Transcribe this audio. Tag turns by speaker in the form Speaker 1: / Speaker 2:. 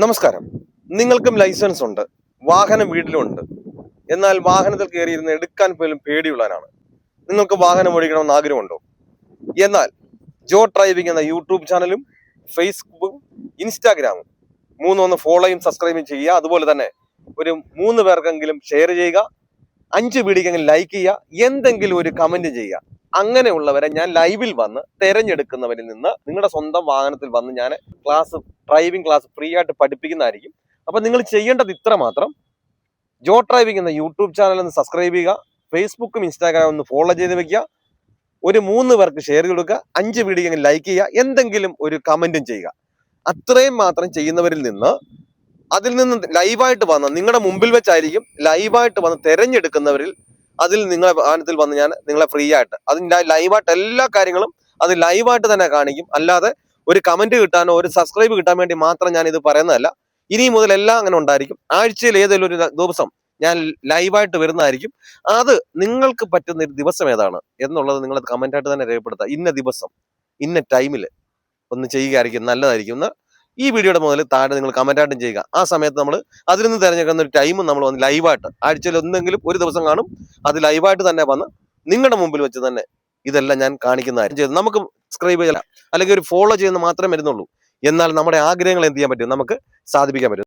Speaker 1: നമസ്കാരം. നിങ്ങൾക്കും ലൈസൻസ് ഉണ്ട്, വാഹനം വീട്ടിലുണ്ട്. എന്നാൽ വാഹനത്തിൽ കയറിയിരുന്ന് എടുക്കാൻ പോലും പേടിയുള്ളവരാണ്. നിങ്ങൾക്ക് വാഹനം ഓടിക്കണമെന്ന് ആഗ്രഹമുണ്ടോ? എന്നാൽ ജോ ഡ്രൈവിംഗ് എന്ന യൂട്യൂബ് ചാനലും ഫേസ്ബുക്കും ഇൻസ്റ്റാഗ്രാമും മൂന്നൊന്ന് ഫോളോയും സബ്സ്ക്രൈബും ചെയ്യുക. അതുപോലെ തന്നെ ഒരു 3 പേർക്കെങ്കിലും ഷെയർ ചെയ്യുക, 5 വീഡിയോക്കെങ്കിലും ലൈക്ക് ചെയ്യുക, എന്തെങ്കിലും ഒരു കമന്റ് ചെയ്യുക. അങ്ങനെയുള്ളവരെ ഞാൻ ലൈവിൽ വന്ന് തെരഞ്ഞെടുക്കുന്നവരിൽ നിന്ന് നിങ്ങളുടെ സ്വന്തം വാഹനത്തിൽ വന്ന് ഞാൻ ഡ്രൈവിംഗ് ക്ലാസ് ഫ്രീ ആയിട്ട് പഠിപ്പിക്കുന്നതായിരിക്കും. അപ്പൊ നിങ്ങൾ ചെയ്യേണ്ടത് ഇത്ര മാത്രം: ജോ ഡ്രൈവിംഗ് എന്ന യൂട്യൂബ് ചാനൽ ഒന്ന് സബ്സ്ക്രൈബ് ചെയ്യുക, ഫേസ്ബുക്കും ഇൻസ്റ്റാഗ്രാമും ഒന്ന് ഫോളോ ചെയ്ത് വെക്കുക, ഒരു 3 പേർക്ക് ഷെയർ കൊടുക്കുക, 5 വീഡിയോ ലൈക്ക് ചെയ്യുക, എന്തെങ്കിലും ഒരു കമന്റും ചെയ്യുക. അത്രയും മാത്രം ചെയ്യുന്നവരിൽ നിന്ന് അതിൽ നിന്ന് ലൈവായിട്ട് വന്ന് നിങ്ങളുടെ മുമ്പിൽ വെച്ചായിരിക്കും ലൈവായിട്ട് വന്ന് തെരഞ്ഞെടുക്കുന്നവരിൽ അതിൽ നിങ്ങളെ വാഹനത്തിൽ വന്ന് ഞാൻ നിങ്ങളെ ഫ്രീ ആയിട്ട് അതിൻ്റെ ലൈവായിട്ട് എല്ലാ കാര്യങ്ങളും അത് ലൈവായിട്ട് തന്നെ കാണിക്കും. അല്ലാതെ ഒരു കമന്റ് കിട്ടാനോ ഒരു സബ്സ്ക്രൈബ് കിട്ടാൻ വേണ്ടി മാത്രം ഞാൻ ഇത് പറയുന്നതല്ല. ഇനി മുതൽ എല്ലാം അങ്ങനെ ഉണ്ടായിരിക്കും. ആഴ്ചയിൽ ഏതെങ്കിലും ഒരു ദിവസം ഞാൻ ലൈവായിട്ട് വരുന്നതായിരിക്കും. അത് നിങ്ങൾക്ക് പറ്റുന്ന ഒരു ദിവസം ഏതാണ് എന്നുള്ളത് നിങ്ങൾ കമന്റായിട്ട് തന്നെ രേഖപ്പെടുത്തുക. ഇന്ന ദിവസം ഇന്ന ടൈമിൽ ഒന്ന് ചെയ്യുകയായിരിക്കും നല്ലതായിരിക്കും എന്ന് ഈ വീഡിയോയുടെ മുതൽ താഴെ നിങ്ങൾ കമന്റായിട്ടും ചെയ്യുക. ആ സമയത്ത് നമ്മൾ അതിൽ നിന്ന് തിരഞ്ഞെടുക്കുന്ന ഒരു ടൈമും നമ്മൾ വന്ന് ലൈവായിട്ട് ആഴ്ചയിൽ എന്തെങ്കിലും ഒരു ദിവസം കാണും. അത് ലൈവായിട്ട് തന്നെ വന്ന് നിങ്ങളുടെ മുമ്പിൽ വെച്ച് തന്നെ ഇതെല്ലാം ഞാൻ കാണിക്കുന്നതായിരിക്കും. നമുക്ക് സബ്സ്ക്രൈബ് ചെയ്യാം അല്ലെങ്കിൽ ഒരു ഫോളോ ചെയ്യുന്ന മാത്രമേ വരുന്നുള്ളൂ. എന്നാൽ നമ്മുടെ ആഗ്രഹങ്ങൾ എന്ത് ചെയ്യാൻ പറ്റും, നമുക്ക് സാധിപ്പിക്കാൻ പറ്റും.